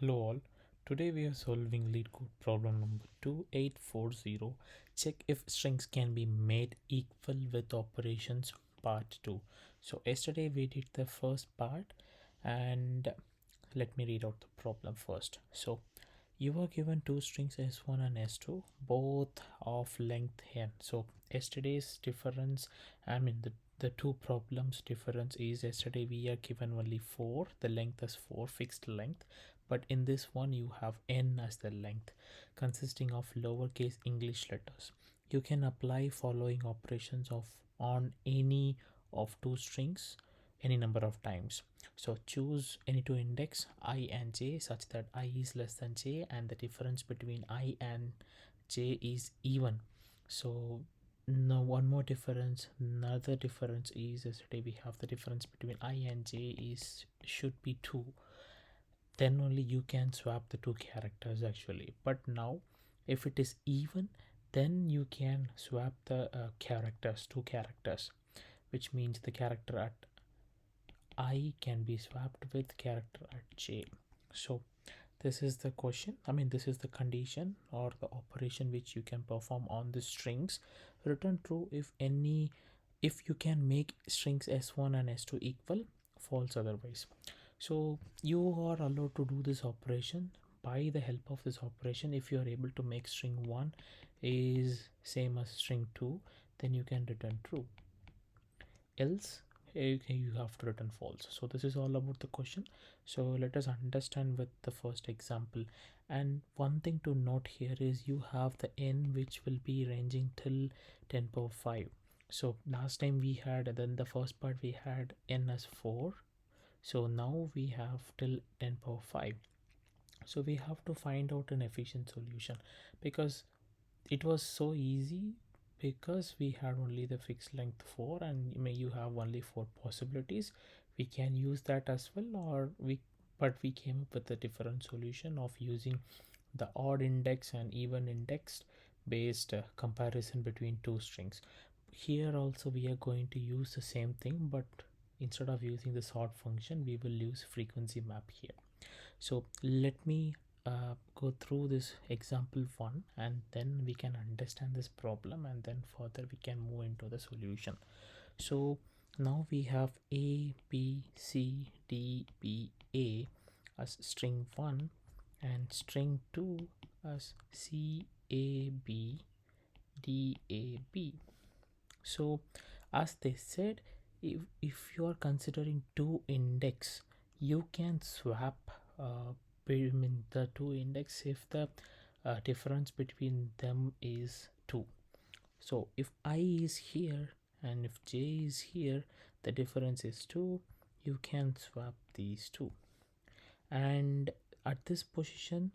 Hello all. Today we are solving LeetCode problem number 2840. Check if strings can be made equal with operations part 2. So yesterday we did the first part, and let me read out the problem first. So you are given two strings s1 and s2, both of length n. So yesterday's difference, the two problems difference is yesterday we are given only 4, the length is 4, fixed length, but in this one you have n as the length, consisting of lowercase English letters. You can apply following operations of on any of two strings any number of times. So choose any two index I and j such that I is less than j and the difference between I and j is even. So now one more difference, another difference is yesterday we have the difference between I and j is should be 2. Then only you can swap the two characters actually. But now if it is even, then you can swap the two characters, which means the character at I can be swapped with character at j. So this is the question, this is the condition or the operation which you can perform on the strings. Return true if you can make strings s1 and s2 equal, false otherwise. So you are allowed to do this operation. By the help of this operation, if you are able to make string 1 is same as string 2, then you can return true, else you have to return false. So this is all about the question. So let us understand with the first example. And one thing to note here is you have the n which will be ranging till 10 power 5. So last time we had, then the first part we had n as 4, so now we have till 10 power 5. So we have to find out an efficient solution, because it was so easy, because we had only the fixed length 4 and you have only 4 possibilities. We can use that as well, but we came up with a different solution of using the odd index and even index based comparison between two strings. Here also we are going to use the same thing, but instead of using the sort function we will use frequency map here. So let me go through this example one, and then we can understand this problem, and then further we can move into the solution. So now we have a b c d b a as string 1 and string 2 as c a b d a b. So as they said, if you are considering two index, you can swap the two index if the difference between them is 2. So if I is here and if j is here, the difference is 2, you can swap these two. And at this position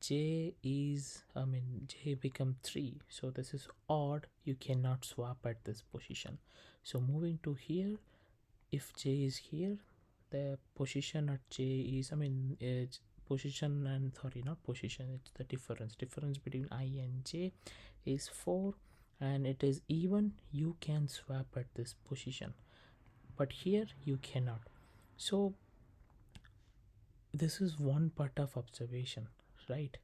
j become 3, so this is odd, you cannot swap at this position. So moving to here, if j is here, the position at j is it's position, and sorry, not position, it's the difference between I and j is 4, and it is even, you can swap at this position, but here you cannot. So this is one part of observation, right?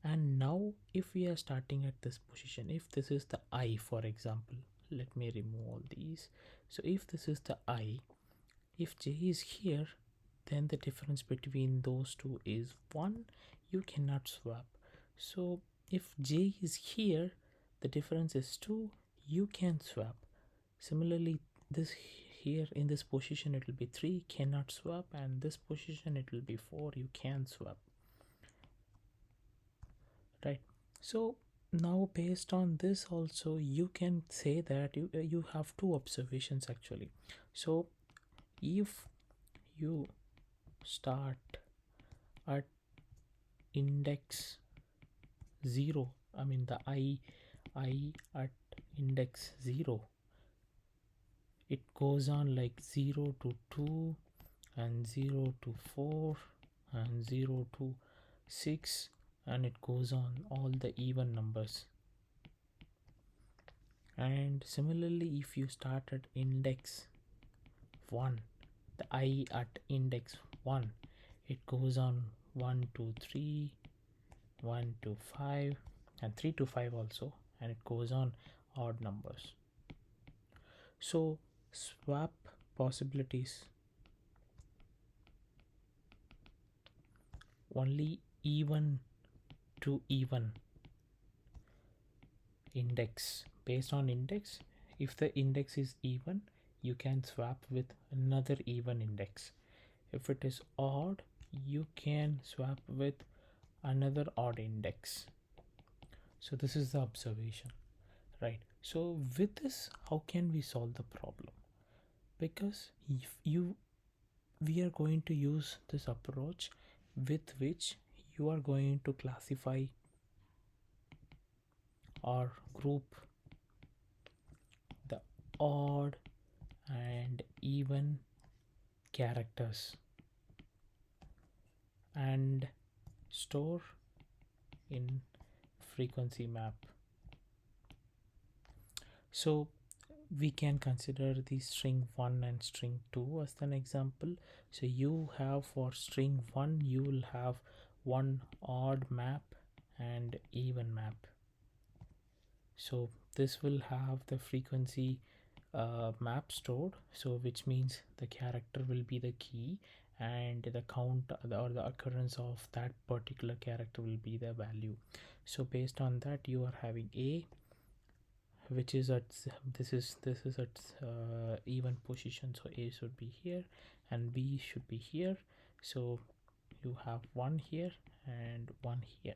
And now if we are starting at this position, if this is the I, for example, let me remove all these. So if this is the I, if j is here, then the difference between those two is 1, you cannot swap. So if j is here, the difference is 2, you can swap. Similarly, this here in this position it will be 3, cannot swap, and this position it will be 4, you can swap, right? So now based on this also, you can say that you have two observations actually. So if you start at index 0, the I at index 0, it goes on like 0 to 2 and 0 to 4 and 0 to 6, and it goes on all the even numbers. And similarly, if you start at index 1, the I at index 1, it goes on 1 to 3, 1 to 5, and 3 to 5 also, and it goes on odd numbers. So swap possibilities, only even to even index. Based on index, if the index is even, you can swap with another even index. If it is odd, you can swap with another odd index. So this is the observation, right? So with this, how can we solve the problem? Because if you we are going to use this approach with which you are going to classify or group the odd and even characters and store in frequency map. So we can consider the string 1 and string 2 as an example. So you have, for string 1 you will have one odd map and even map. So this will have the frequency map stored, so which means the character will be the key and the count or the occurrence of that particular character will be the value. So based on that, you are having a, which is at this is at even position, so a should be here and b should be here. So you have one here and one here.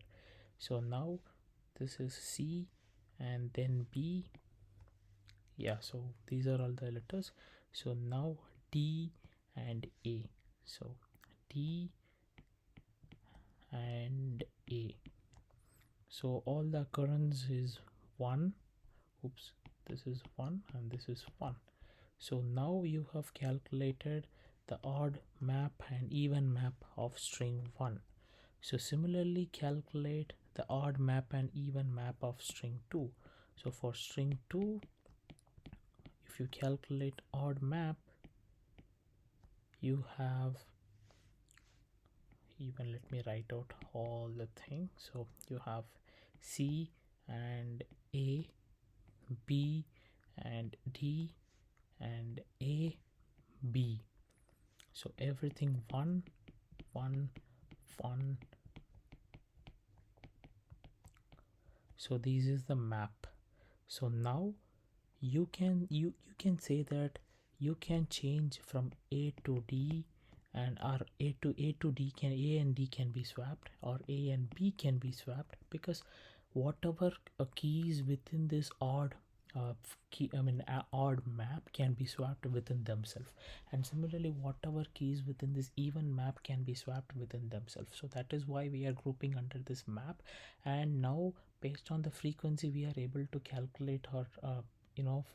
So now this is c and then b. Yeah, so these are all the letters. So now d and a. So d and a. So all the occurrence is 1. Oops, this is 1 and this is 1. So now you have calculated the odd map and even map of string 1. So similarly calculate the odd map and even map of string 2. So for string 2, if you calculate odd map, you have, even let me write out all the things. So you have c and a, b and d and a, b. So everything 1 1 1. So this is the map. So now you can say that you can change from a to d, and our a to d can, a and d can be swapped, or a and b can be swapped, because whatever keys within this odd odd map can be swapped within themselves, and similarly whatever keys within this even map can be swapped within themselves. So that is why we are grouping under this map. And now based on the frequency, we are able to calculate or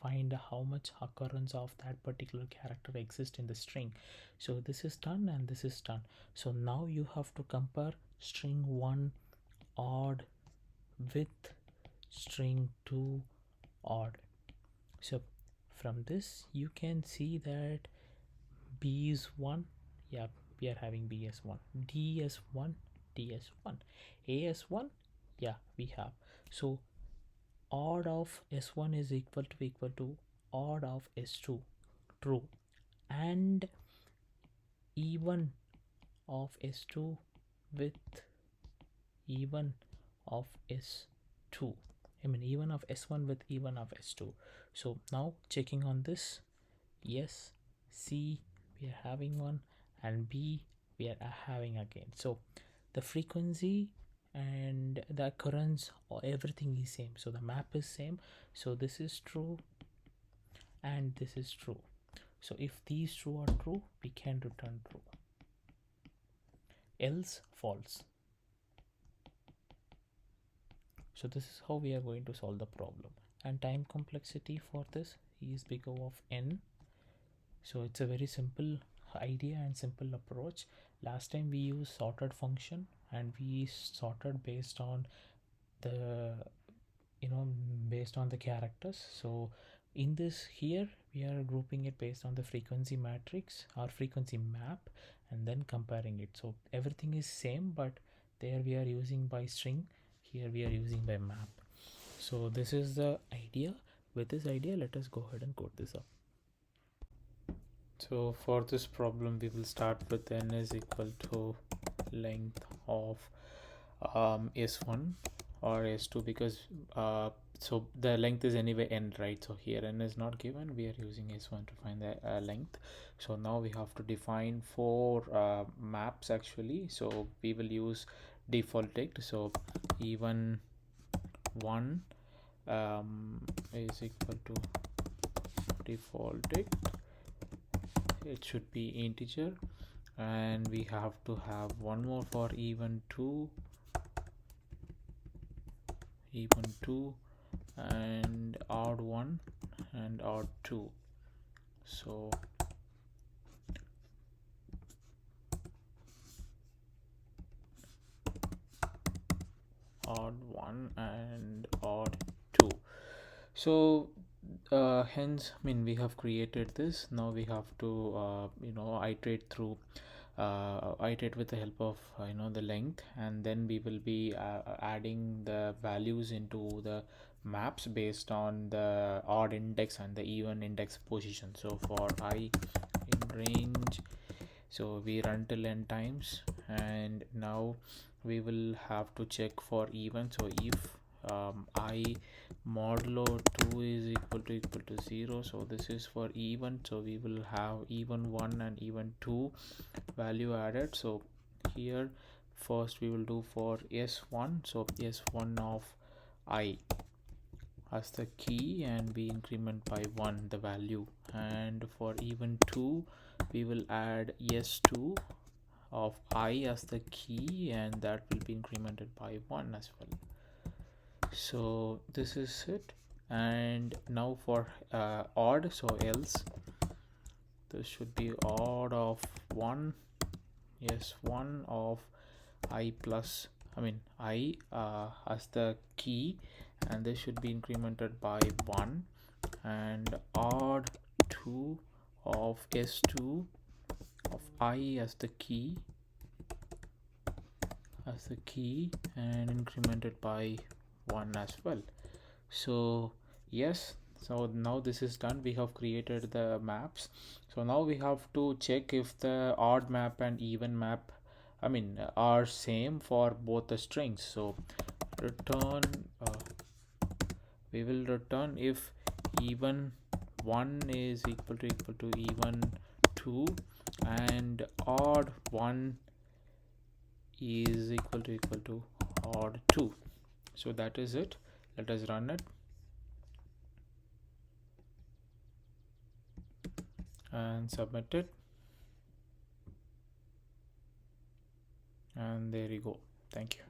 find how much occurrence of that particular character exists in the string. So this is done and this is done. So now you have to compare string 1 odd with string 2 odd. So from this you can see that b is 1. Yeah, we are having b as 1, d as 1, d as 1, a as 1. Yeah, we have. So odd of s1 is equal to odd of s2, true, and even of s2 with even of s2, even of s1 with even of s2. So now checking on this, yes, c we are having one, and b we are having again. So the frequency and the occurrence or everything is same, so the map is same. So this is true and this is true. So if these two are true, we can return true, else false. So this is how we are going to solve the problem. And time complexity for this is big O of n. So it's a very simple idea and simple approach. Last time we used sorted function and we sorted based on the based on the characters. So in this here we are grouping it based on the frequency matrix or frequency map, and then comparing it. So everything is same, but there we are using by string, here we are using by map. So this is the idea. With this idea, let us go ahead and code this up. So for this problem, we will start with n is equal to length of s1 or s2, because so the length is anyway n, right? So here n is not given, we are using s1 to find the length. So now we have to define four maps actually. So we will use default dict. So even one is equal to default dict, it should be integer, and we have to have one more for even 2, and odd 1 and odd 2. So odd 1 and odd 2. So hence, I mean, we have created this. Now we have to iterate through, iterate with the help of the length, and then we will be adding the values into the maps based on the odd index and the even index position. So for I in range, so we run till n times, and now we will have to check for even. So if I modulo 2 is equal to 0, so this is for even, so we will have even 1 and even 2 value added. So here first we will do for s1, so s1 of I as the key, and we increment by 1 the value, and for even 2 we will add s2 of I as the key, and that will be incremented by 1 as well. So this is it. And now for odd, so else this should be odd of 1, yes, 1 of I plus, I mean I as the key, and this should be incremented by 1, and odd 2 of s2 of I as the key, and incremented by 1 as well. So yes, so now this is done. We have created the maps. So now we have to check if the odd map and even map, I mean, are same for both the strings. So return, we will return if even 1 is equal to even 2, and odd 1 is equal to odd 2. So that is it. Let us run it and submit it, and there you go. Thank you.